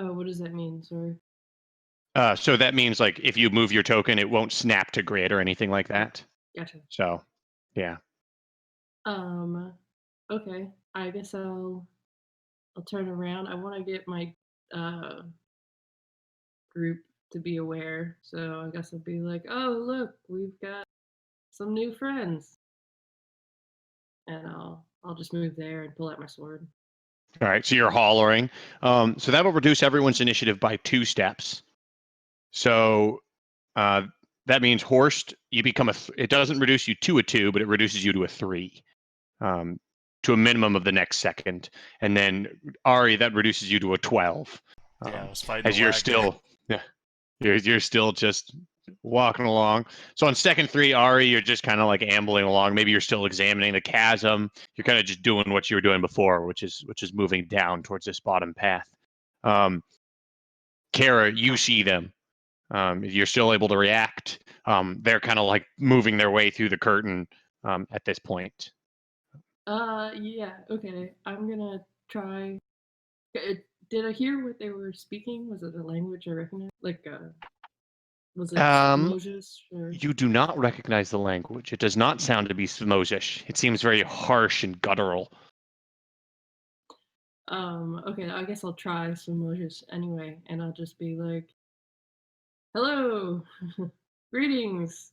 Oh, what does that mean? Sorry. So that means like if you move your token, it won't snap to grid or anything like that. Gotcha. So, yeah. Um, okay. I guess I'll turn around. I want to get my uh group to be aware. So I guess I'll be like, "Oh, look, we've got some new friends," and I'll just move there and pull out my sword. All right. So you're hollering. So that'll reduce everyone's initiative by 2 steps. So uh, that means Horst, you become it doesn't reduce you to a 2, but it reduces you to a 3. Um, to a minimum of the next second, and then Ari, that reduces you to a 12. Yeah, I was fighting As the you're lag there. still, yeah, you're still just walking along. So on second 3, Ari, you're just kind of like ambling along. Maybe you're still examining the chasm. You're kind of just doing what you were doing before, which is moving down towards this bottom path. Kara, you see them. You're still able to react. They're kind of like moving their way through the curtain at this point. Yeah, okay. I'm gonna try. Did I hear what they were speaking? Was it a language I recognize? Like, was it Um, Moses or? you do not recognize the language. It does not sound to be Samosish. It seems very harsh and guttural. Okay, I guess I'll try some Moses anyway, and I'll just be like, "Hello, greetings,"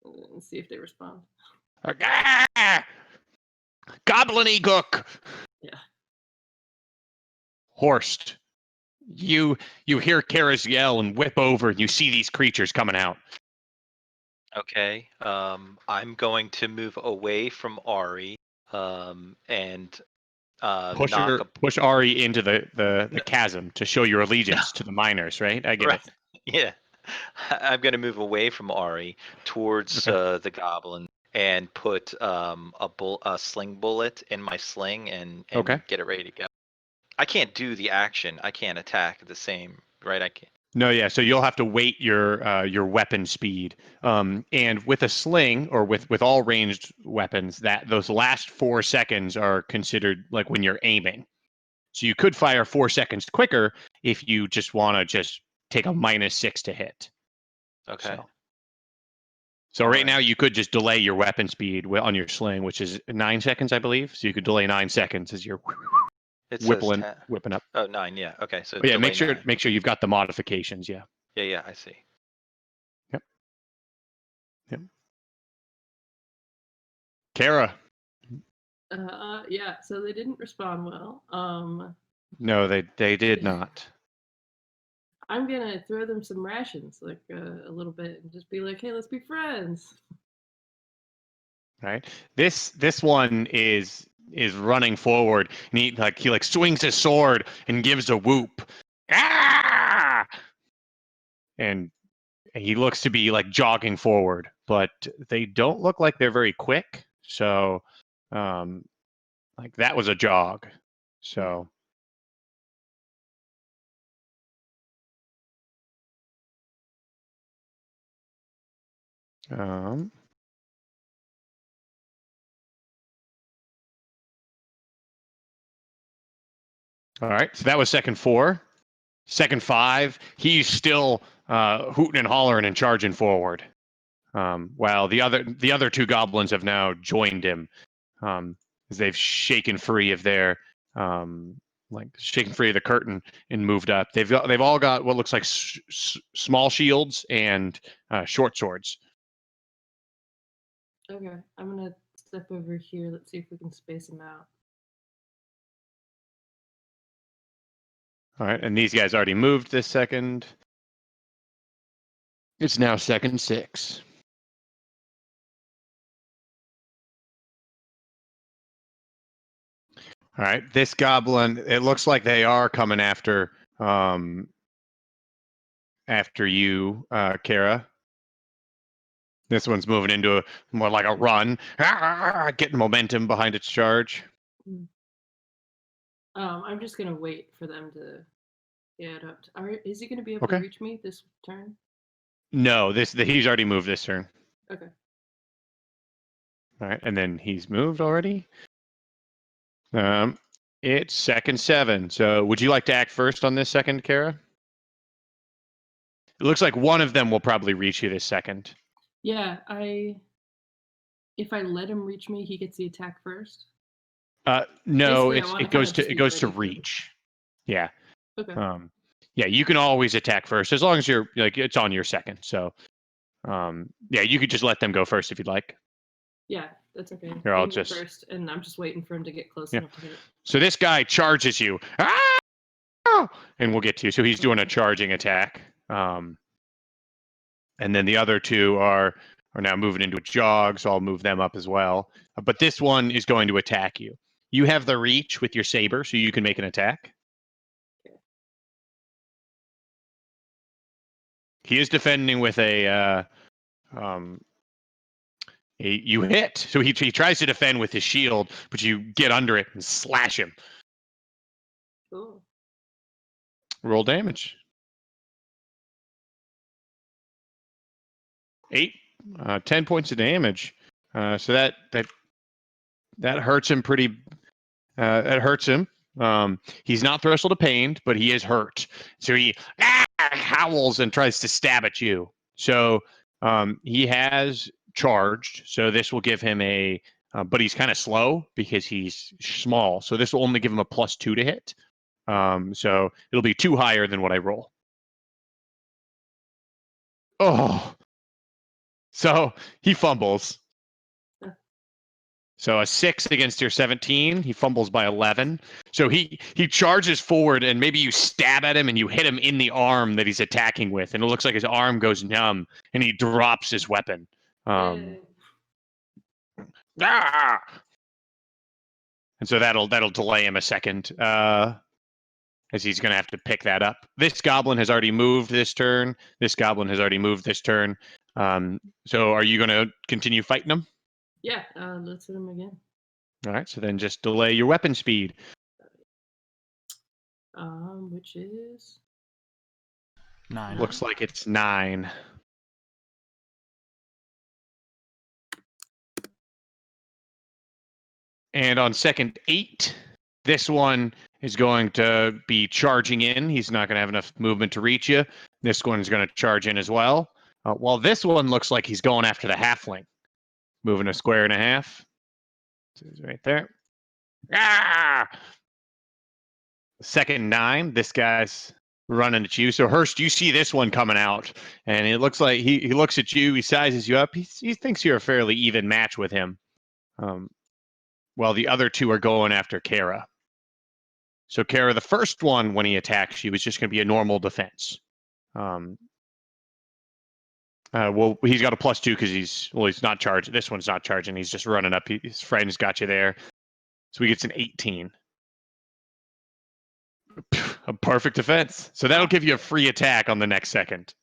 and see if they respond. Goblin Gook! Yeah. Horst, you hear Kara's yell and whip over, and you see these creatures coming out. Okay. I'm going to move away from Ari, and push Ari into the chasm to show your allegiance to the miners, right? I get Right. it. Yeah. I'm going to move away from Ari towards Okay. the goblin and put a sling bullet in my sling and Okay. get it ready to go. I can't do the action. I can't attack the same, right? I can't. No, yeah. So you'll have to wait your weapon speed. And with a sling or with all ranged weapons, that those last 4 seconds are considered like when you're aiming. So you could fire 4 seconds quicker if you just want to just take a -6 to hit. Okay. So All right right. now you could just delay your weapon speed on your sling, which is 9 seconds, I believe. So you could delay 9 seconds as you're It says whipping 10. up. Oh, 9. Yeah. Okay. So But yeah, delay 9. make sure you've got the modifications. Yeah. Yeah. Yeah. I see. Yep. Yep. Kara. Yeah. So they didn't respond well. No, they did not. I'm gonna throw them some rations, like a little bit, and just be like, "Hey, let's be friends." Right. This one is running forward, and he like swings his sword and gives a whoop. Ah! And he looks to be like jogging forward, but they don't look like they're very quick. So, like that was a jog. So, all right. So that was second 4. Second 5, he's still hooting and hollering and charging forward. While the other 2 goblins have now joined him, as they've shaken free of their shaken free of the curtain and moved up. They've all got what looks like small shields and short swords. Okay, I'm gonna step over here. Let's see if we can space them out. All right, and these guys already moved this second. It's now second 6. All right, this goblin, it looks like they are coming after you, Kara. This one's moving into more like a run, getting momentum behind its charge. I'm just gonna wait for them to get up. Is he gonna be able Okay. to reach me this turn? No, he's already moved this turn. Okay. All right, and then he's moved already. It's second 7. So would you like to act first on this second, Kara? It looks like one of them will probably reach you this second. Yeah, if I let him reach me, he gets the attack first. No, Basically, I want it to kind goes of to just be reach. ready for it. Yeah. Okay. Yeah, you can always attack first as long as you're like it's on your second. So yeah, you could just let them go first if you'd like. Yeah, that's okay. Here, They I'll can go just first, and I'm just waiting for him to get close yeah. enough to hit. So this guy charges you. Ah! And we'll get to you. So he's doing a charging attack. And then the other two are now moving into a jog, so I'll move them up as well. But this one is going to attack you. You have the reach with your saber, so you can make an attack. Okay. He is defending with you hit. So he tries to defend with his shield, but you get under it and slash him. Cool. Roll damage. 8, 10 points of damage. So that hurts him pretty. That hurts him. He's not threshold of pain, but he is hurt. So he howls and tries to stab at you. So he has charged. So this will give him but he's kind of slow because he's small. So this will only give him a +2 to hit. So it'll be 2 higher than what I roll. Oh, so he fumbles. So a 6 against your 17. He fumbles by 11. So he charges forward, and maybe you stab at him and you hit him in the arm that he's attacking with, and it looks like his arm goes numb, and he drops his weapon. Yay. Ah! And so that'll delay him a second, as he's going to have to pick that up. This goblin has already moved this turn. This goblin has already moved this turn. So are you going to continue fighting him? Yeah, let's hit him again. All right, so then just delay your weapon speed. Which is 9. Looks like it's 9. And on second 8, this one is going to be charging in. He's not going to have enough movement to reach you. This one's going to charge in as well. While this one looks like he's going after the halfling. Moving a square and a half. So he's right there. Ah! Second 9, this guy's running at you. So Hurst, you see this one coming out, and it looks like he looks at you, he sizes you up. He thinks you're a fairly even match with him. While the other two are going after Kara. So Kara, the first one, when he attacks you, is just going to be a normal defense. Well, he's got a +2 because he's not charging. This one's not charging. He's just running up. His friend's got you there. So he gets an 18. A perfect defense. So that'll give you a free attack on the next second.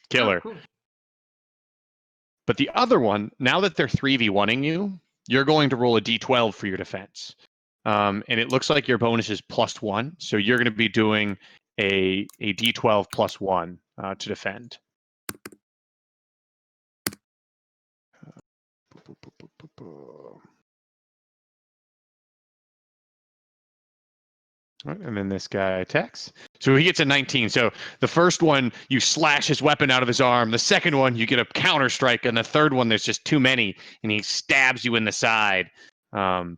Killer. Oh, cool. But the other one, now that they're 3v1ing you, you're going to roll a d12 for your defense. And it looks like your bonus is +1. So you're going to be doing a d12 +1 to defend. Right, and then this guy attacks. So he gets a 19. So the first one, you slash his weapon out of his arm. The second one, you get a counter strike. And the third one, there's just too many. And he stabs you in the side for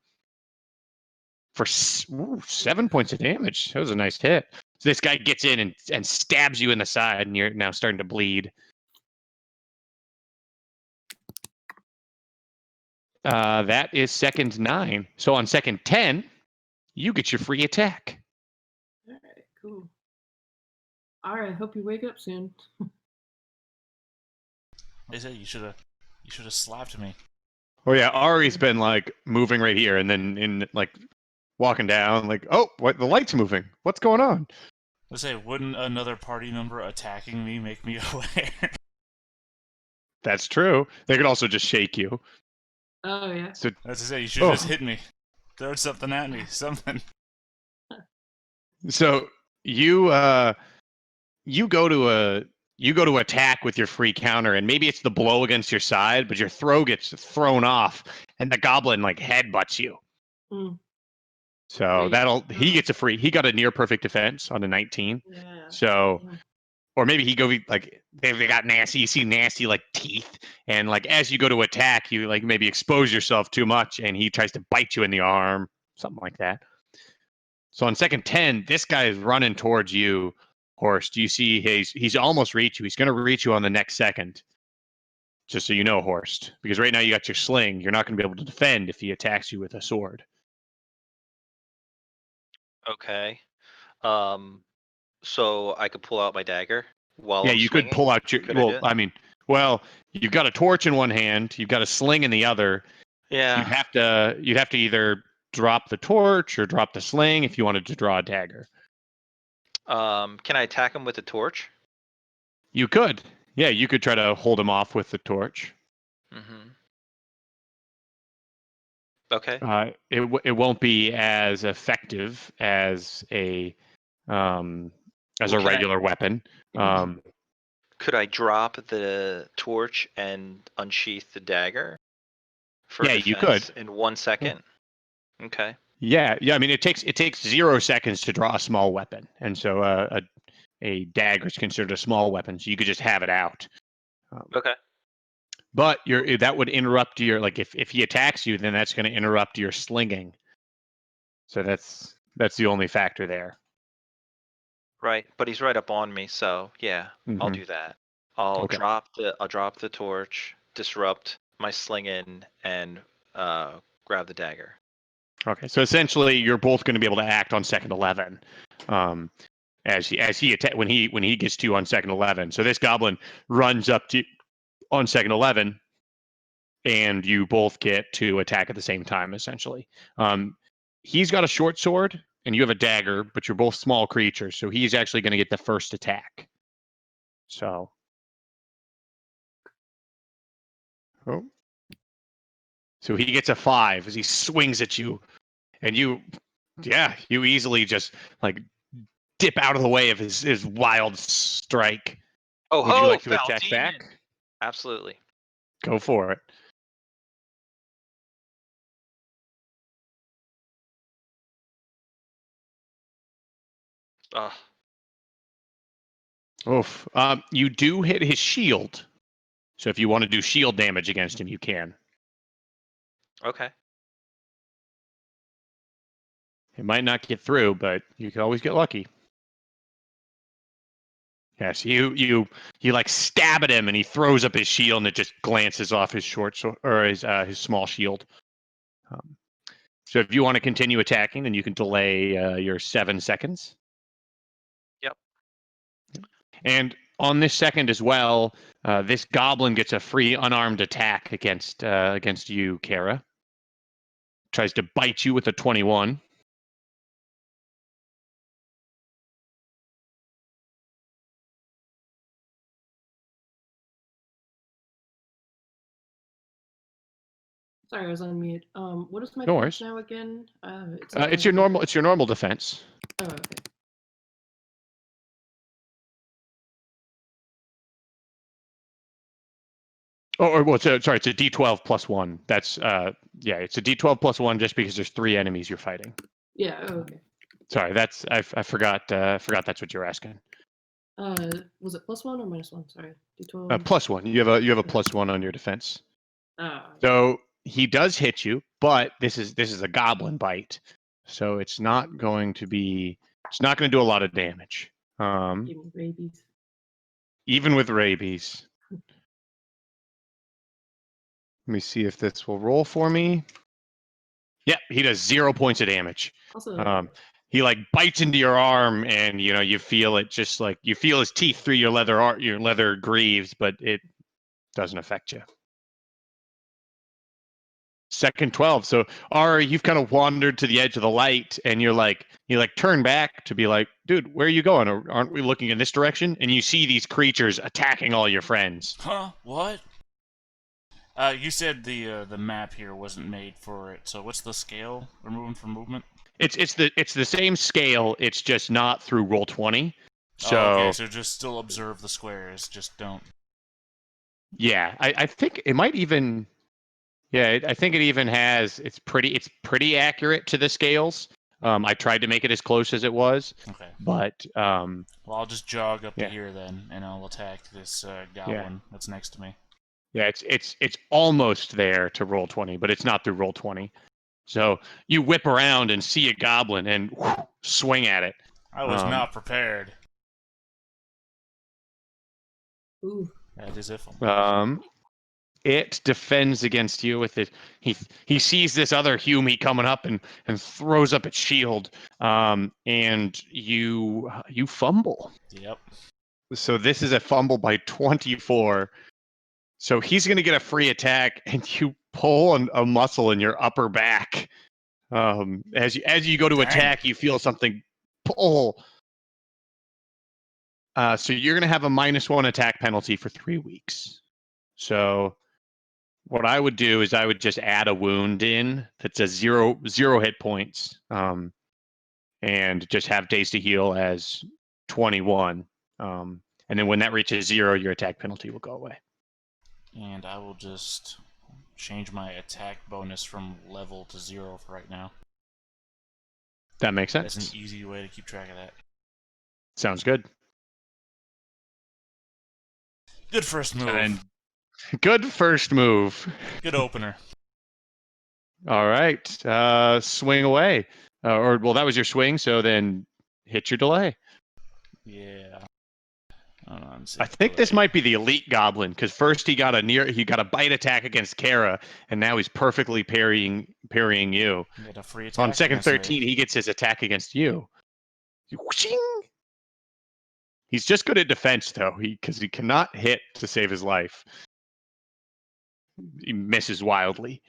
7 points of damage. That was a nice hit. So this guy gets in and stabs you in the side, and you're now starting to bleed. That is second 9. So on second 10, you get your free attack. All right, cool. All right, hope you wake up soon. They said you should have slapped me. Oh yeah, Ari's been like moving right here, and then in like walking down, like, oh, what? The light's moving. What's going on? They say, wouldn't another party member attacking me make me aware? That's true. They could also just shake you. Oh yeah. So That's to say, you should have just hit me. Throw something at me. Something. So you go to attack with your free counter, and maybe it's the blow against your side, but your throw gets thrown off, and the goblin like headbutts you. Mm. So Wait. he gets a free. He got a near perfect defense on a 19. Yeah. So, Damn. or maybe he go like they got nasty. You see nasty like teeth, and like as you go to attack, you like maybe expose yourself too much, and he tries to bite you in the arm, something like that. So on second 10, this guy is running towards you, Horst. You see he's almost reached you. He's going to reach you on the next second. Just so you know, Horst, because right now you got your sling. You're not going to be able to defend if he attacks you with a sword. Okay. So I could pull out my dagger while Yeah, I'm you could swinging? pull out your. Could I do Well, it? I mean, well, you've got a torch in one hand. You've got a sling in the other. Yeah. You'd have to either drop the torch or drop the sling if you wanted to draw a dagger. Can I attack him with a torch? You could. Yeah, you could try to hold him off with the torch. Mm-hmm. Okay. It won't be as effective as Well, a can I regular weapon. Um, could I drop the torch and unsheath the dagger for yeah, you could. defense in 1 second? Okay. Yeah. I mean, it takes 0 seconds to draw a small weapon, and so a dagger is considered a small weapon, so you could just have it out. Okay. But that would interrupt your like if he attacks you, then that's going to interrupt your slinging. So that's the only factor there. Right. But he's right up on me, so yeah, I'll Hmm. do that. I'll Okay. drop the torch, disrupt my sling in, and grab the dagger. Okay. So essentially, you're both going to be able to act on second 11. When he gets to you on second 11. So this goblin runs up to on second 11, and you both get to attack at the same time. Essentially, he's got a short sword and you have a dagger, but you're both small creatures, so he's actually going to get the first attack. So, oh, so he gets a 5 as he swings at you, and you easily just like dip out of the way of his wild strike. Oh Would you ho, like to foul attack demon! back? Absolutely. Go for it. Ugh. Oof. You do hit his shield. So if you want to do shield damage against him, you can. Okay. It might not get through, but you can always get lucky. Yes, you like stab at him, and he throws up his shield, and it just glances off his his small shield. So if you want to continue attacking, then you can delay your 7 seconds. Yep. And on this second as well, this goblin gets a free unarmed attack against you, Kara. Tries to bite you with a 21. Sorry, I was on mute. What is my No defense worries. now again? It's It's your normal. It's your normal defense. Oh, okay. Sorry, it's a D12 plus 1. That's it's a D12 plus 1 just because there's 3 enemies you're fighting. Yeah. Oh, okay. Sorry, I forgot that's what you're asking. Was it +1 or -1? Sorry. D12. Plus 1. You have a plus 1 on your defense. Ah. So he does hit you, but this is a goblin bite, so it's not going to do a lot of damage. Give me rabies. Even with rabies. Let me see if this will roll for me. Yep, he does 0 points of damage. Also. He like bites into your arm, and you feel it just like you feel his teeth through your leather greaves, but it doesn't affect you. Second 12. So Ari, you've kind of wandered to the edge of the light, and you turn back to be like, dude, where are you going? Or aren't we looking in this direction? And you see these creatures attacking all your friends. Huh? What? You said the map here wasn't made for it. So what's the scale we're moving for movement? It's the same scale. It's just not through Roll20. So okay, so just still observe the squares, just don't. yeah, I think it might even. Yeah, I think it even has. It's pretty accurate to the scales. I tried to make it as close as it was, Okay. but Well, I'll just jog up to yeah. here then, and I'll attack this goblin that's next to me. Yeah, it's almost there to roll 20, but it's not through roll 20. So you whip around and see a goblin and swing at it. I was not prepared. Ooh. That is if. It defends against you with it. He sees this other Hume coming up and throws up its shield. And you fumble. Yep. So this is a fumble by 24. So he's going to get a free attack, and you pull a muscle in your upper back. As you go to attack, you feel something pull. So you're going to have a -1 attack penalty for 3 weeks. So what I would do is I would just add a wound in that's a zero hit points, and just have days to heal as 21. And then when that reaches 0, your attack penalty will go away. And I will just change my attack bonus from level to 0 for right now. That makes sense. That's an easy way to keep track of that. Sounds good. Good first move. And good first move. Good opener. All right. Swing away. Well, that was your swing, so then hit your delay. Yeah. I think this might be the elite goblin, because first he got a bite attack against Kara, and now he's perfectly parrying you. You get a free attack. On second 13, he gets his attack against you. Whooshing! He's just good at defense, though, because he cannot hit to save his life. He misses wildly.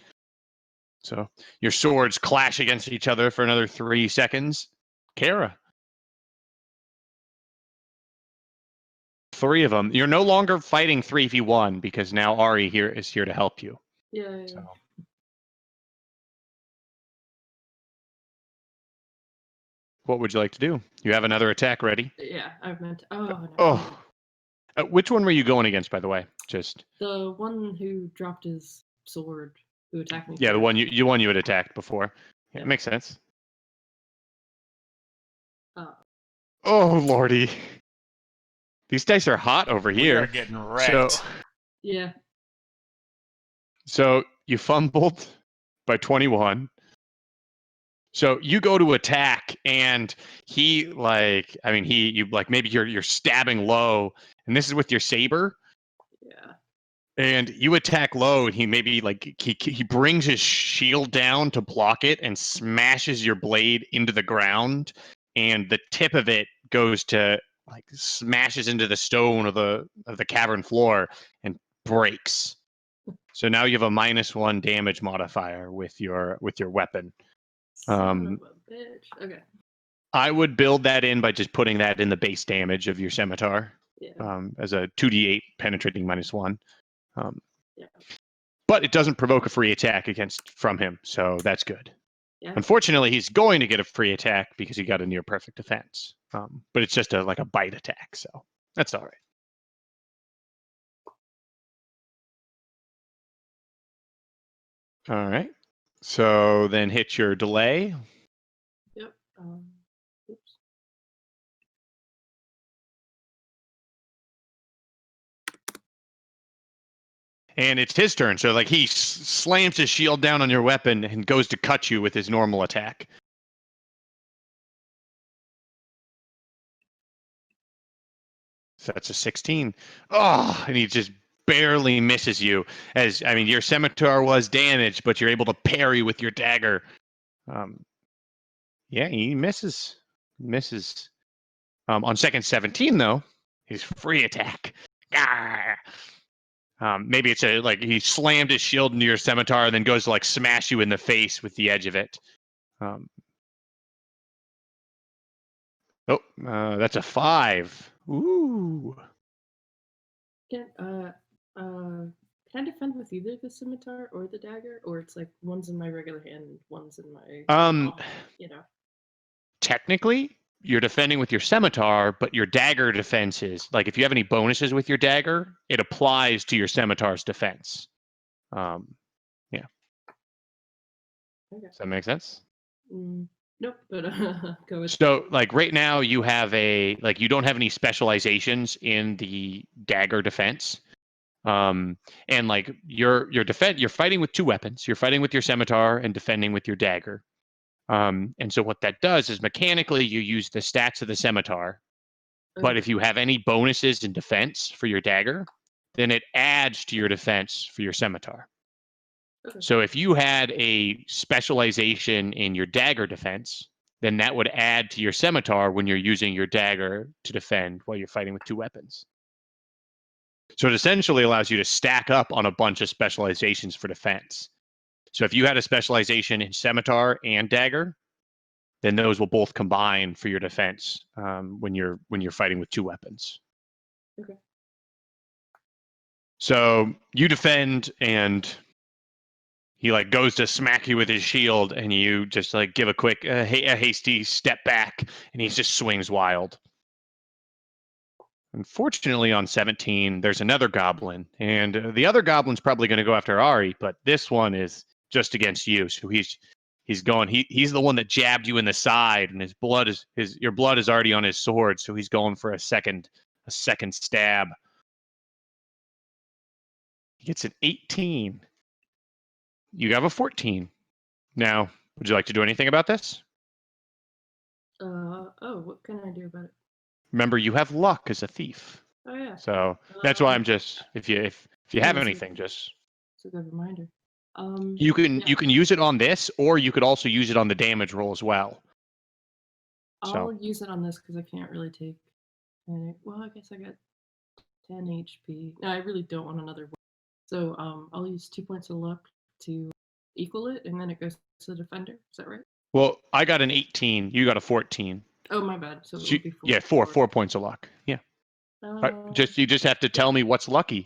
So your swords clash against each other for another 3 seconds. Kara. 3 of them. You're no longer fighting 3v1 because now Ari is here to help you. Yeah. So. What would you like to do? You have another attack ready. Yeah, I've meant. Oh. No. Oh. Which one were you going against, by the way? Just the one who dropped his sword, who attacked me. Yeah, first. the one you had attacked before. Yeah, Yeah. it makes sense. Oh, lordy. These dice are hot over here. We are getting wrecked. Yeah. So you fumbled by 21. So you go to attack, and maybe you're stabbing low, and this is with your saber. Yeah. And you attack low, and he maybe he brings his shield down to block it and smashes your blade into the ground, and the tip of it goes to smashes into the stone of the cavern floor and breaks. So now you have a -1 damage modifier with your weapon. Son of a bitch. Okay. I would build that in by just putting that in the base damage of your scimitar. Yeah. As a 2d8 penetrating -1. Yeah. But it doesn't provoke a free attack from him, so that's good. Yeah. Unfortunately, he's going to get a free attack because he got a near perfect defense. But it's just a bite attack, so that's all right. All right. So then hit your delay. Yep. Oops. And it's his turn. So he slams his shield down on your weapon and goes to cut you with his normal attack. So that's a 16. Oh, and he just barely misses you. Your scimitar was damaged, but you're able to parry with your dagger. Yeah, he misses. On second 17, though, his free attack. Maybe it's he slammed his shield into your scimitar and then goes to smash you in the face with the edge of it. That's a 5. Ooh. Can I defend with either the scimitar or the dagger, or it's one's in my regular hand, one's in my Technically, you're defending with your scimitar, but your dagger defense is if you have any bonuses with your dagger, it applies to your scimitar's defense. Yeah. Okay. Does that make sense? Nope, but go with. So like right now you have you don't have any specializations in the dagger defense. And like you're fighting with two weapons. You're fighting with your scimitar and defending with your dagger. And so what that does is mechanically you use the stats of the scimitar, but Okay. if you have any bonuses in defense for your dagger, then it adds to your defense for your scimitar. Okay. So if you had a specialization in your dagger defense, then that would add to your scimitar when you're using your dagger to defend while you're fighting with two weapons. So it essentially allows you to stack up on a bunch of specializations for defense. So if you had a specialization in scimitar and dagger, then those will both combine for your defense when you're fighting with two weapons. Okay. So you defend, and he like goes to smack you with his shield, and you just like give a quick, a hasty step back, and he just swings wild. Unfortunately, on 17, there's another goblin, and the other goblin's probably going to go after Ari, but this one is just against you. So he's going. He's the one that jabbed you in the side, and your blood is already on his sword. So he's going for a second stab. He gets an 18. You have a 14. Now, would you like to do anything about this? Oh, what can I do about it? Remember, you have luck as a thief. Oh yeah. So that's why I'm Um, just if you yeah, have that's anything, just a good reminder. you can Yeah, use it on this, or you could also use it on the damage roll as well. I'll So use it on this because I can't really take any. Well, I guess I got 10 HP. No, I really don't want another one. So I'll use 2 points of luck to equal it, and then it goes to the defender. Is that right? well, I got an 18. You got a 14. Oh, my bad. So it So would be yeah, four. 4 points of luck. Yeah. But you just have to Yeah. tell me what's lucky.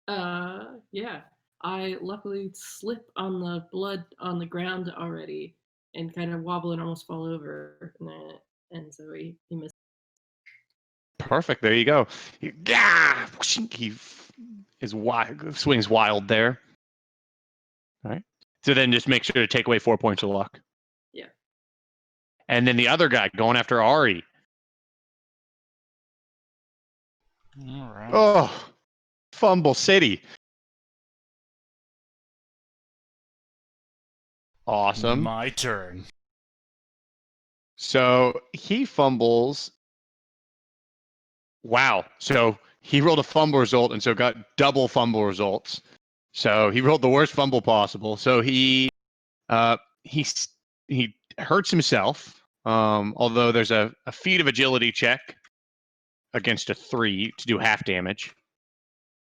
Yeah. I luckily slip on the blood on the ground already and kind of wobble and almost fall over. And so he missed. Perfect. There you go. Yeah, he is wild, swings wild there. All right. So then just make sure to take away 4 points of luck. Yeah. And then the other guy going after Ari. All right. Oh, Fumble City. Awesome. My turn. So he fumbles. Wow. So he rolled a fumble result, and so got double fumble results. So he rolled the worst fumble possible. So he hurts himself. Although there's a feat of agility check against a 3 to do half damage.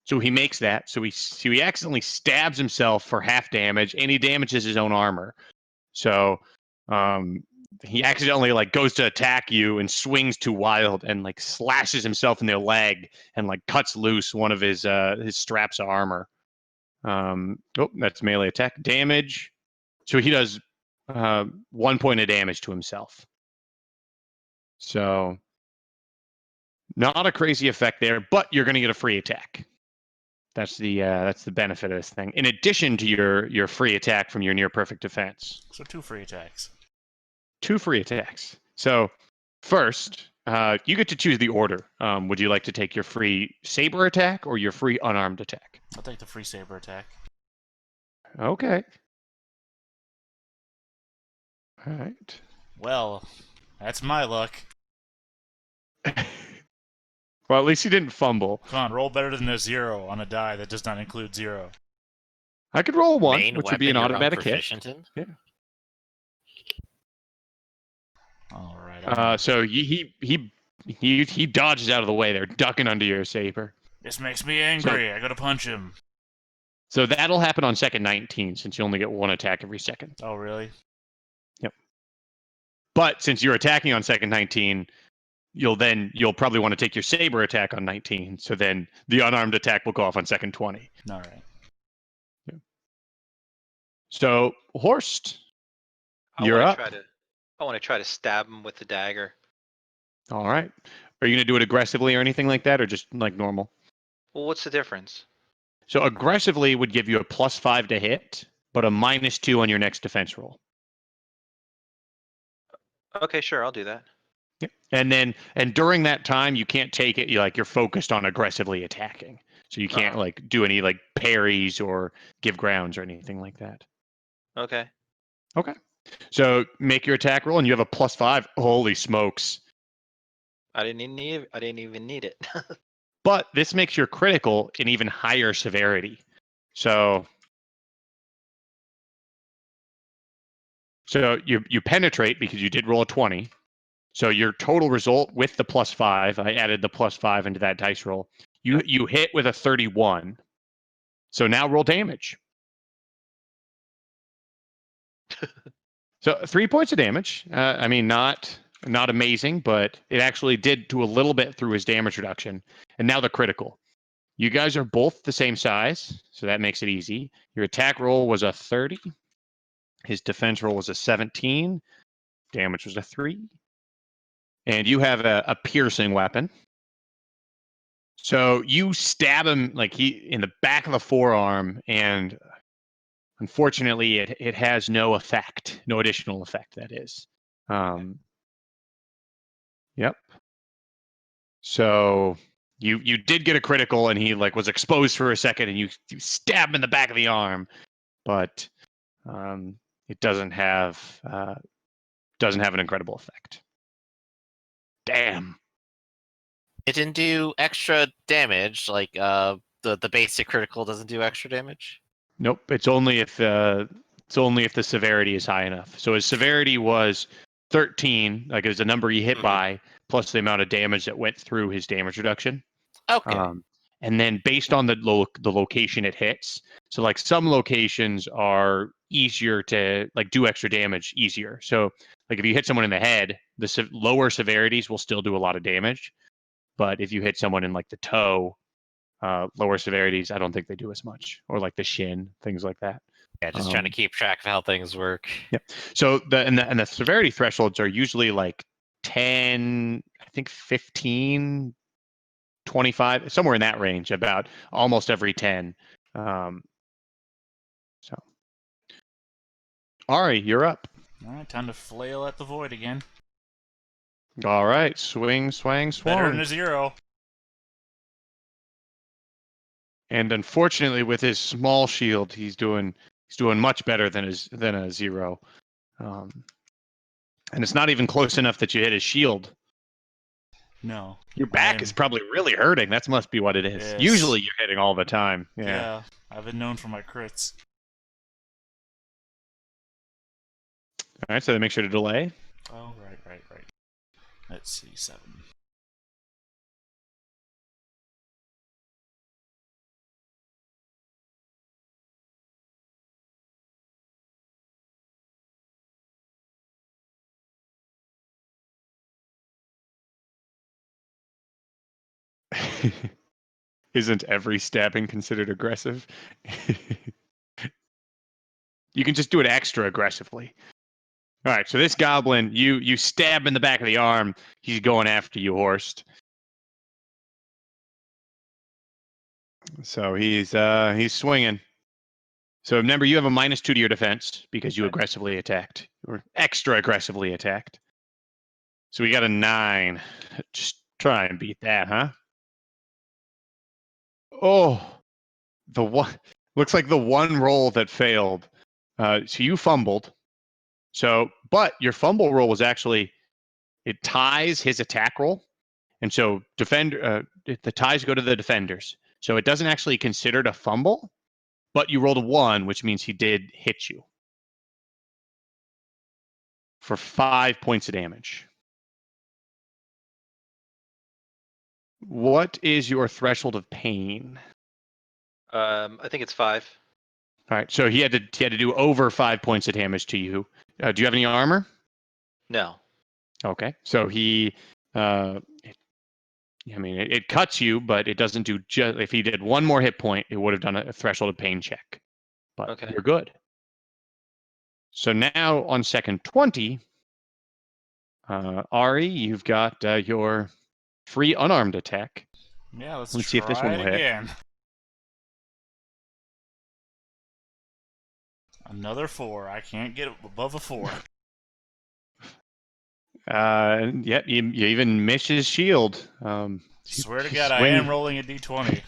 So he makes that. So he accidentally stabs himself for half damage, and he damages his own armor. So he accidentally like goes to attack you and swings too wild and like slashes himself in the leg and like cuts loose one of his straps of armor. That's melee attack damage. So he does 1 point of damage to himself. So not a crazy effect there, but you're going to get a free attack. That's the benefit of this thing. In addition to your free attack from your near perfect defense. So 2 free attacks. 2 free attacks. So first, you get to choose the order. Would you like to take your free saber attack or your free unarmed attack? I'll take the free saber attack. Okay. All right. Well, that's my luck. Well, at least you didn't fumble. Come on, roll better than a 0 on a die that does not include 0. I could roll 1, Main which would weapon be an you're automatic hit. unproficient in? Yeah. All right. So he dodges out of the way there, ducking under your saber. This makes me angry. I gotta punch him. So that'll happen on second 19, since you only get 1 attack every second. Oh, really? Yep. But since you're attacking on second 19, you'll probably want to take your saber attack on 19. So then the unarmed attack will go off on second 20. All right. Yeah. So Horst, I you're wanna up. I want to try to stab him with the dagger. All right. Are you going to do it aggressively or anything like that, or just like normal? Well, what's the difference? So aggressively would give you a +5 to hit, but a -2 on your next defense roll. Okay, sure, I'll do that. Yep. And during that time, you can't take it. You're focused on aggressively attacking, so you can't like do any like parries or give grounds or anything like that. Okay. Okay. So make your attack roll, and you have a +5. Holy smokes! I didn't even need it. But this makes your critical an even higher severity. So you penetrate because you did roll a 20. So your total result with the +5, I added the +5 into that dice roll. You hit with a 31. So now roll damage. So 3 points of damage. I mean, not amazing, but it actually did do a little bit through his damage reduction. And now the critical. You guys are both the same size, so that makes it easy. Your attack roll was a 30. His defense roll was a 17. Damage was a 3. And you have a piercing weapon. So you stab him like he in the back of the forearm, and unfortunately, it has no effect, no additional effect. That is, yep. So you did get a critical, and he like was exposed for a second, and you stab him in the back of the arm, but it doesn't have an incredible effect. Damn. It didn't do extra damage, like the basic critical doesn't do extra damage. Nope. It's only if the severity is high enough. So his severity was 13, like it was the number he hit by, plus the amount of damage that went through his damage reduction. Okay. And then based on the location it hits, so like some locations are easier to like do extra damage easier. So like if you hit someone in the head, the lower severities will still do a lot of damage. But if you hit someone in like the toe, lower severities, I don't think they do as much, or like the shin, things like that. Yeah, just trying to keep track of how things work. Yeah. So the severity thresholds are usually like 10, I think 15, 25, somewhere in that range, about almost every 10. So, Ari, you're up. All right, time to flail at the void again. All right, swing, swang, Better than swung. a 0. And unfortunately, with his small shield, he's doing much better than a 0. And it's not even close enough that you hit his shield. No. Your back is probably really hurting. That must be what it is. Yes. Usually you're hitting all the time. Yeah, I've been known for my crits. All right, so make sure to delay. Oh, right. Let's see, 7. Isn't every stabbing considered aggressive? You can just do it extra aggressively. All right, so this goblin, you stab in the back of the arm. He's going after you, Horst. So he's swinging. So remember, you have a -2 to your defense because you aggressively attacked, or extra aggressively attacked. So we got a 9. Just try and beat that, huh? Oh, the one looks like the one roll that failed. So you fumbled. So, but your fumble roll was actually, it ties his attack roll, and so the ties go to the defenders. So it doesn't actually consider it a fumble, but you rolled a 1, which means he did hit you for 5 points of damage. What is your threshold of pain? I think it's 5. All right, so he had to do over 5 points of damage to you. Do you have any armor? No. Okay, so he, it cuts you, but it doesn't do just. If he did one more hit point, it would have done a threshold of pain check. But Okay. you're good. So now on second 20, Ari, you've got your free unarmed attack. Yeah, let's see if this one try will it hit. again. Another 4. I can't get above a 4. Yeah, you even miss his shield. Swear to you God, I swing. am rolling a d20.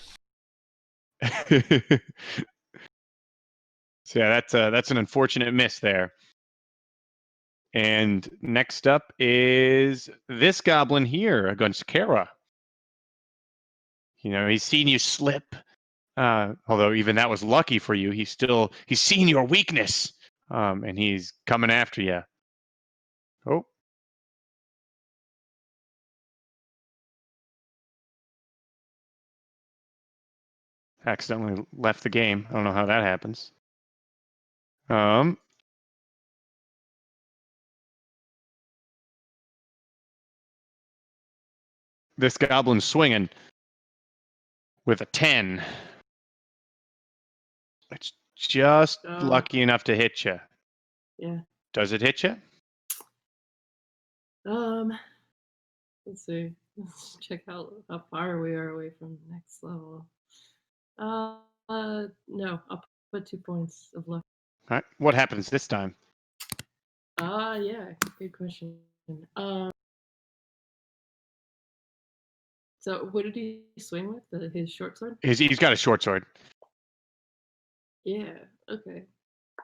So yeah, that's an unfortunate miss there. And next up is this goblin here against Kara. He's seen you slip. Although even that was lucky for you, he's seen your weakness, and he's coming after you. Oh, accidentally left the game. I don't know how that happens. This goblin's swinging with a 10. It's just lucky enough to hit you. Yeah. Does it hit you? Let's see. Let's check how far we are away from the next level. No, I'll put 2 points of luck. All right. What happens this time? Yeah, good question. So what did he swing with? His short sword? He's got a short sword. Yeah. Okay.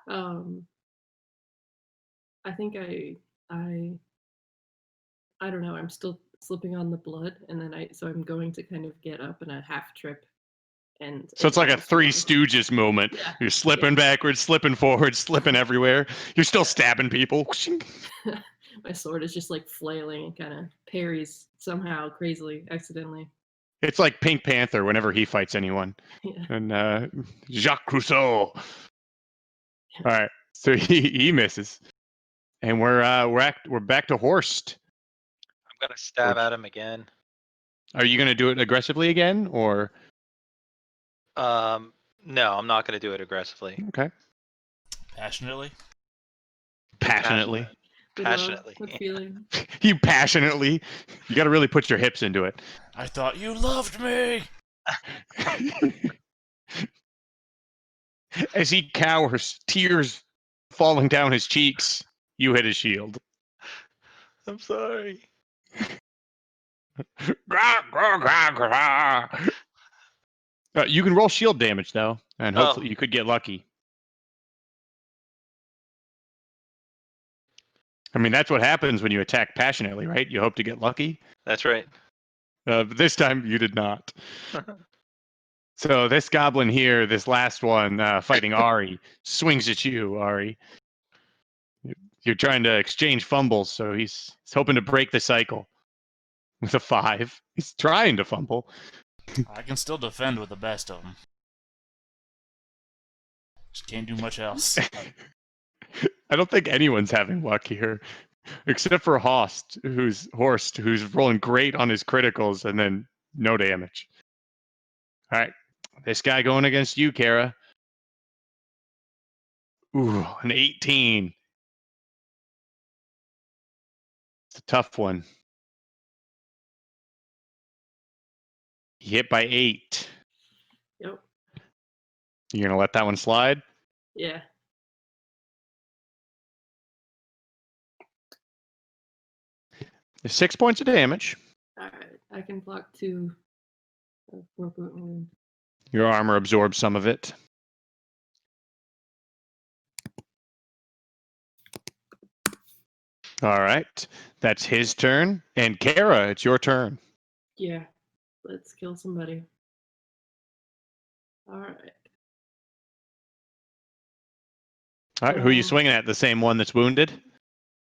I think I don't know. I'm still slipping on the blood, and then I'm going to kind of get up in a half trip, and So it's like a almost Three fall. Stooges moment. Yeah. You're slipping backwards, slipping forward, slipping everywhere. You're still stabbing people. My sword is just like flailing and kind of parries somehow crazily, accidentally. It's like Pink Panther whenever he fights anyone. Yeah. And Jacques Cousteau. All right, so he misses, and we're back to Horst. I'm gonna stab at him again. Are you gonna do it aggressively again, or? No, I'm not gonna do it aggressively. Okay. Passionately? Passionately. Passionately. With feeling. You passionately. You got to really put your hips into it. I thought you loved me! As he cowers, tears falling down his cheeks, you hit his shield. I'm sorry. You can roll shield damage, though, and hopefully you could get lucky. I mean, that's what happens when you attack passionately, right? You hope to get lucky. That's right. But this time you did not. So this goblin here, this last one fighting Ari, swings at you, Ari. You're trying to exchange fumbles, so he's hoping to break the cycle with a 5. He's trying to fumble. I can still defend with the best of them. Just can't do much else. I don't think anyone's having luck here, except for Horst, who's rolling great on his criticals and then no damage. All right, this guy going against you, Kara. Ooh, an 18. It's a tough one. Hit by 8. Yep. You're gonna let that one slide? Yeah. There's 6 points of damage. All right. I can block 2 4-point wound. Your armor absorbs some of it. All right. That's his turn. And Kara, it's your turn. Yeah. Let's kill somebody. All right. All right. Who are you swinging at? The same one that's wounded?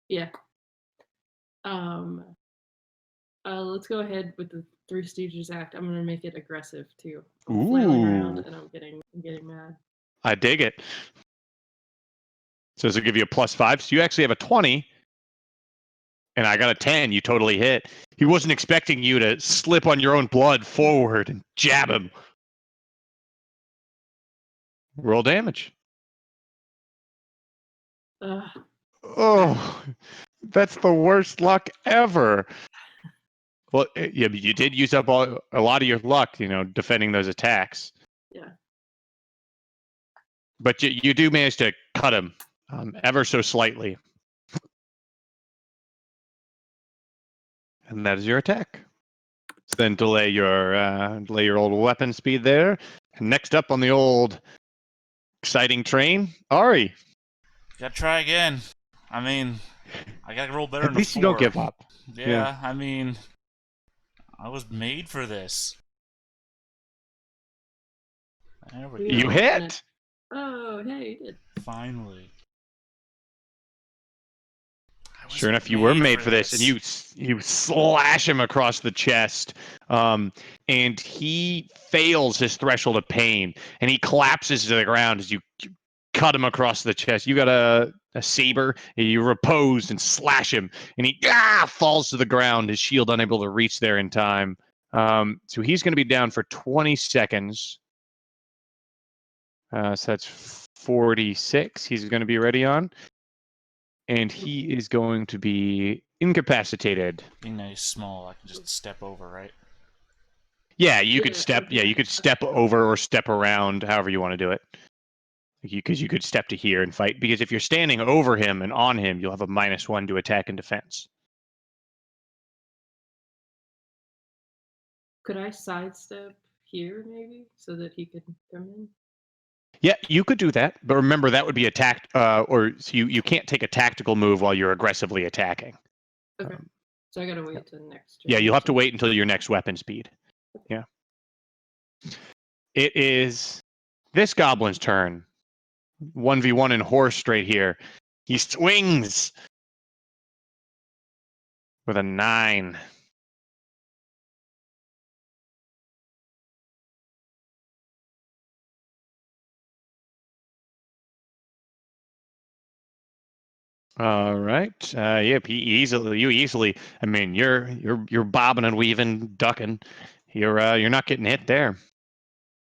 Yeah. Let's go ahead with the Three Stooges act. I'm gonna make it aggressive too. I'm flailing around and I'm getting mad. I dig it. So this will give you a +5. So you actually have a 20. And I got a 10. You totally hit. He wasn't expecting you to slip on your own blood forward and jab him. Roll damage. Oh, that's the worst luck ever. Well, yeah, but you did use up a lot of your luck, defending those attacks. Yeah. But you do manage to cut him ever so slightly. And that is your attack. So then delay your old weapon speed there. And next up on the old exciting train, Ari. Gotta try again. I mean, I gotta roll better At than a least you don't 4. give up. Yeah, I mean, I was made for this. There we Yeah. You go. hit. Oh, hey, you did. Finally. I was Sure enough, you were made for this, and this. you slash him across the chest, and he fails his threshold of pain, and he collapses to the ground as you cut him across the chest. You got a saber, and you repose and slash him, and he falls to the ground, his shield unable to reach there in time. So he's going to be down for 20 seconds. So that's 46. He's going to be ready on. And he is going to be incapacitated. Being nice small, I can just step over, right? Yeah, you could Yeah, step. okay. Yeah, you could step over or step around, however you want to do it. Because you could step to here and fight. Because if you're standing over him and on him, you'll have a -1 to attack and defense. Could I sidestep here, maybe, so that he could come in? Yeah, you could do that, but remember that would be attacked, or so you can't take a tactical move while you're aggressively attacking. Okay. So I gotta wait till next turn. Yeah, you'll have to wait until your next weapon speed. Yeah. It is this goblin's turn. 1v1 in horse straight here. He swings with a 9. All right. Yep. You easily. I mean, you're bobbing and weaving, ducking. You're not getting hit there.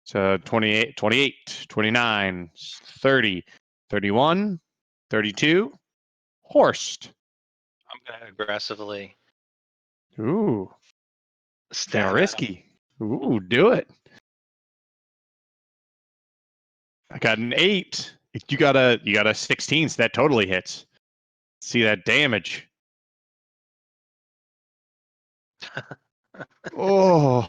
So 28, 29, 30, 31, 32. Horsed. I'm gonna aggressively Ooh, kind of stab at him. risky. Ooh, do it. I got an 8. You got a 16, so that totally hits. See that damage. Oh.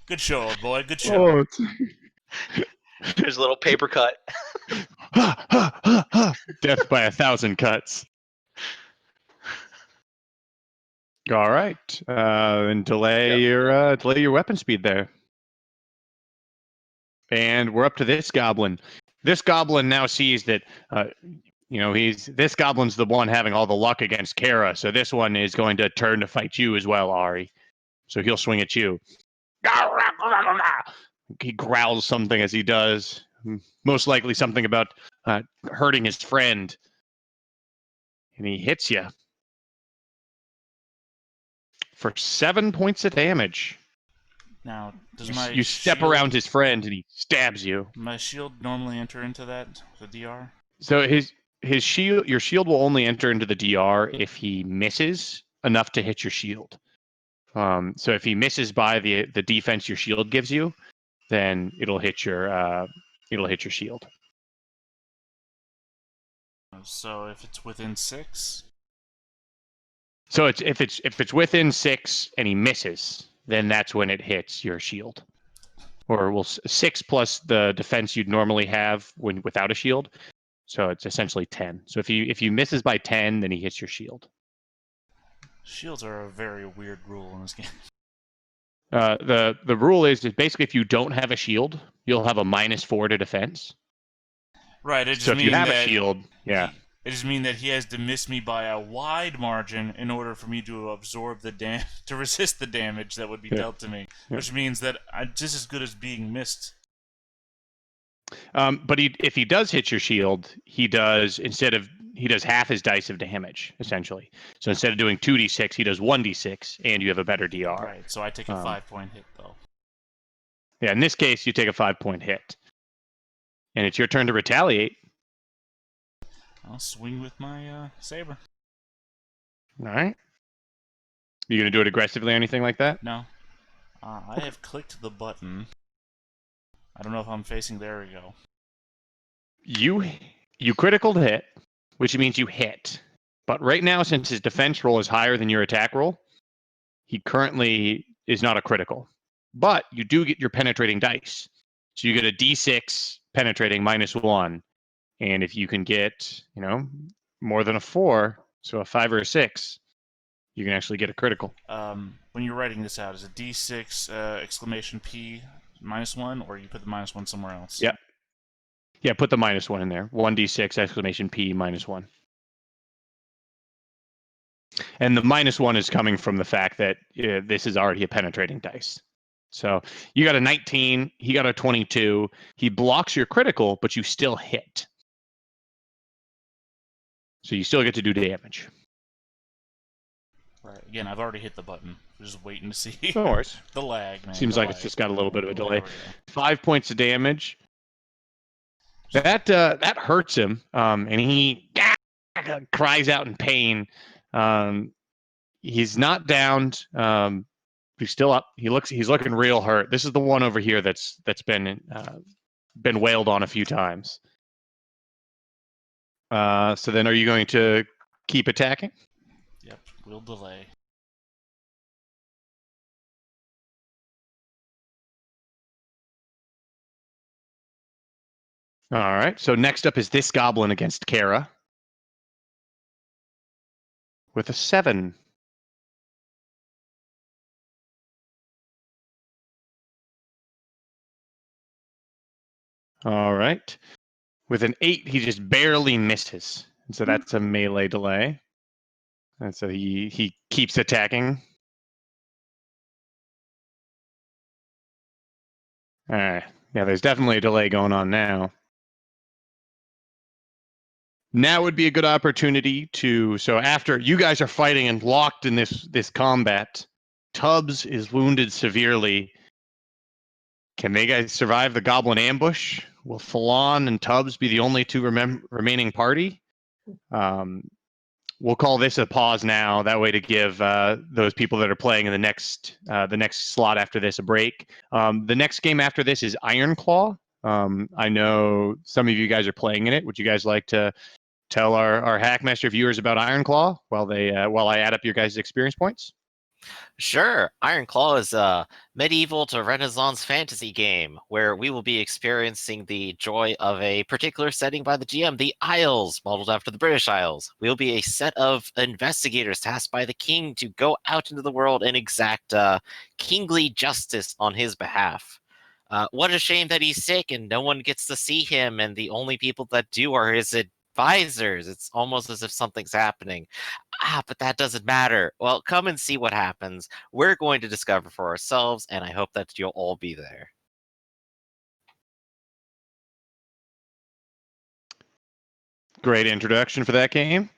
Good show, old boy. Good show. There's a little paper cut. Death by 1,000 cuts. All right, and delay your weapon speed there. And we're up to this goblin. This goblin now sees that this goblin's the one having all the luck against Kara. So this one is going to turn to fight you as well, Ari. So he'll swing at you. He growls something as he does. Most likely something about hurting his friend. And he hits you for 7 points of damage. Now, does You step around his friend and he stabs you. my shield normally enter into that, the DR? So your shield will only enter into the DR if he misses enough to hit your shield. So if he misses by the defense your shield gives you, then it'll hit your shield. So if it's within 6? So if it's within 6 and he misses, then that's when it hits your shield. Or 6 plus the defense you'd normally have without a shield. So it's essentially 10. So if he misses by 10, then he hits your shield. Shields are a very weird rule in this game. The rule is basically if you don't have a shield, you'll have a -4 to defense. Right. It just So if you mean have a that shield, yeah. It just means that he has to miss me by a wide margin in order for me to absorb the to resist the damage that would be dealt to me, which means that I'm just as good as being missed. But if he does hit your shield, he does half his dice of damage essentially. So instead of doing 2d6, he does 1d6, and you have a better DR. Right. So I take a 5-point hit though. Yeah. In this case, you take a 5-point hit, and it's your turn to retaliate. I'll swing with my saber. All right. You gonna do it aggressively or anything like that? No. I have clicked the button. I don't know if I'm facing. There we go. You critical hit, which means you hit. But right now, since his defense roll is higher than your attack roll, he currently is not a critical. But you do get your penetrating dice. So you get a d6 penetrating -1. And if you can get, more than a 4, so a 5 or a 6, you can actually get a critical. When you're writing this out, is it D6 exclamation P -1, or you put the -1 somewhere else? Yep. Yeah, put the -1 in there. 1d6 exclamation P -1. And the -1 is coming from the fact that this is already a penetrating dice. So you got a 19, he got a 22. He blocks your critical, but you still hit. So you still get to do damage. Right. Again, I've already hit the button. I'm just waiting to see. No worries. The lag, man. Seems the like lag. it's just got a little bit of a delay. There we go. 5 points of damage. That hurts him, and he cries out in pain. He's not downed. He's still up. He's looking real hurt. This is the one over here that's been wailed on a few times. So then, are you going to keep attacking? Yep. We'll delay. All right. So next up is this goblin against Kara with a 7. All right. With an 8, he just barely misses. And so that's a melee delay. And so he keeps attacking. All right. Yeah, there's definitely a delay going on now. Now would be a good opportunity so after you guys are fighting and locked in this combat, Tubbs is wounded severely. Can they guys survive the goblin ambush? Will Falon and Tubbs be the only two remaining party? We'll call this a pause now. That way to give those people that are playing in the next slot after this a break. The next game after this is Iron Claw. I know some of you guys are playing in it. Would you guys like to tell our Hackmaster viewers about Iron Claw while I add up your guys' experience points? Sure. Iron Claw is a medieval to Renaissance fantasy game where we will be experiencing the joy of a particular setting by the GM, the Isles, modeled after the British Isles. We'll be a set of investigators tasked by the king to go out into the world and exact kingly justice on his behalf. What a shame that he's sick and no one gets to see him, and the only people that do are his advisors. It's almost as if something's happening. But that doesn't matter. Well, come and see what happens. We're going to discover for ourselves, and I hope that you'll all be there. Great introduction for that game.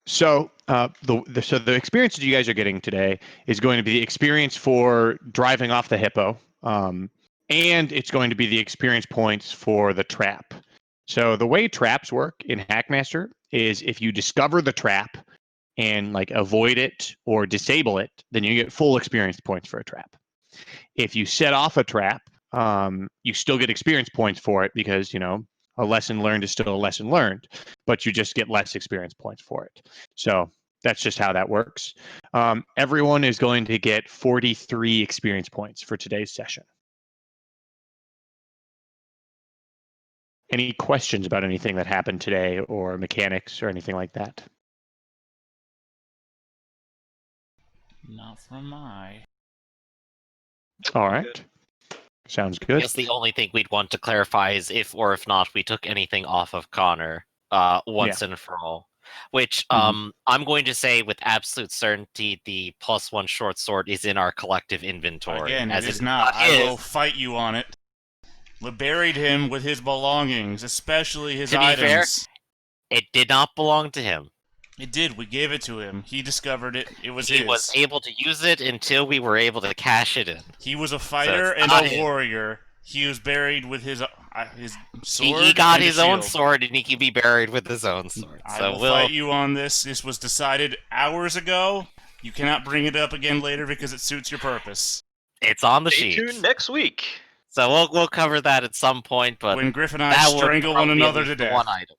So the experience that you guys are getting today is going to be the experience for driving off the hippo, and it's going to be the experience points for the trap. So the way traps work in Hackmaster is if you discover the trap and avoid it or disable it, then you get full experience points for a trap. If you set off a trap, you still get experience points for it because, a lesson learned is still a lesson learned, but you just get less experience points for it. So that's just how that works. Everyone is going to get 43 experience points for today's session. Any questions about anything that happened today or mechanics or anything like that? Not from my. All right. Sounds I good. guess the only thing we'd want to clarify is if or if not we took anything off of Connor once and for all. Which I'm going to say with absolute certainty the +1 short sword is in our collective inventory. Again, as it is it's not. I his. will fight you on it. We buried him with his belongings, especially his To be fair, items. It did not belong to him. It did. We gave it to him. He discovered it. It was He his. was able to use it until we were able to cash it in. He was a fighter and not a his. warrior. He was buried with his sword. He got and a his own shield. sword, and he can be buried with his own sword. I So will we'll fight you on this. This was decided hours ago. You cannot bring it up again later because it suits your purpose. It's on the Stay sheet. tuned next week. So we'll cover that at some point. But When Griff and I that would strangle one probably be at another least to the death. one item.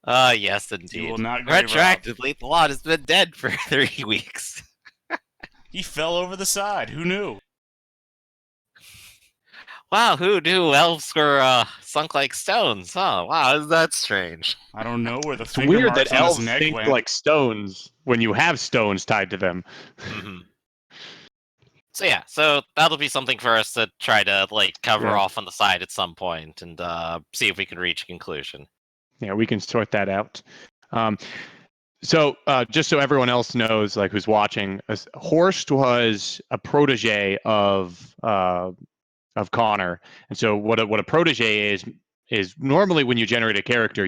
Yes, You indeed. will not grave rob. Retroactively, the lot has been dead for 3 weeks. He fell over the side. Who knew? Wow, who knew elves were sunk like stones? Oh, wow, isn't that strange? I don't know where the It's finger weird marks that on his elves neck think went. like stones when you have stones tied to them. Hmm. So yeah, so that'll be something for us to try to cover Yeah. off on the side at some point and see if we can reach a conclusion. Yeah, we can sort that out. So just so everyone else knows, like who's watching, Horst was a protege of Connor, and so what a protege is normally when you generate a character,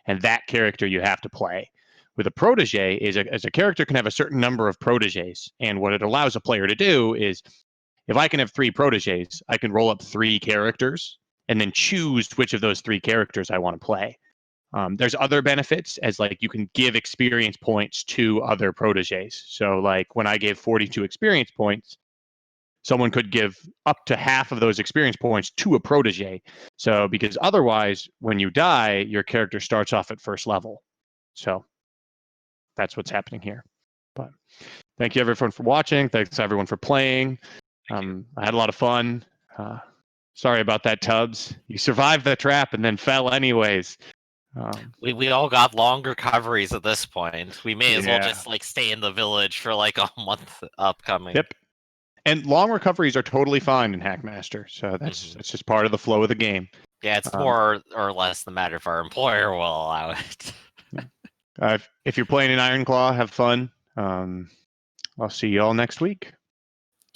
and that character you have to play. With a protege is as a character can have a certain number of proteges, and what it allows a player to do is, if I can have 3 proteges, I can roll up 3 characters and then choose which of those 3 characters I want to play. There's other benefits, as like you can give experience points to other proteges. So like when I gave 42 experience points, someone could give up to half of those experience points to a protege. So because otherwise, when you die, your character starts off at first level. So that's what's happening here. But thank you everyone for watching. Thanks everyone for playing. I had a lot of fun. Sorry about that, Tubbs. You survived the trap and then fell anyways. We all got long recoveries at this point. We may as well Yeah. just stay in the village for a month upcoming. Yep. And long recoveries are totally fine in Hackmaster, so that's just part of the flow of the game. Yeah, it's more or less the matter if our employer will allow it. If you're playing in Ironclaw, have fun. I'll see you all next week.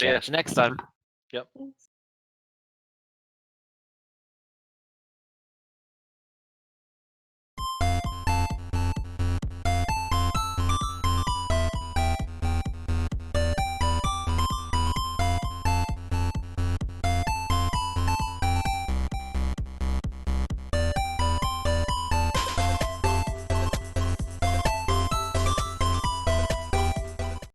Yeah. Catch you next time. Yep. Thanks.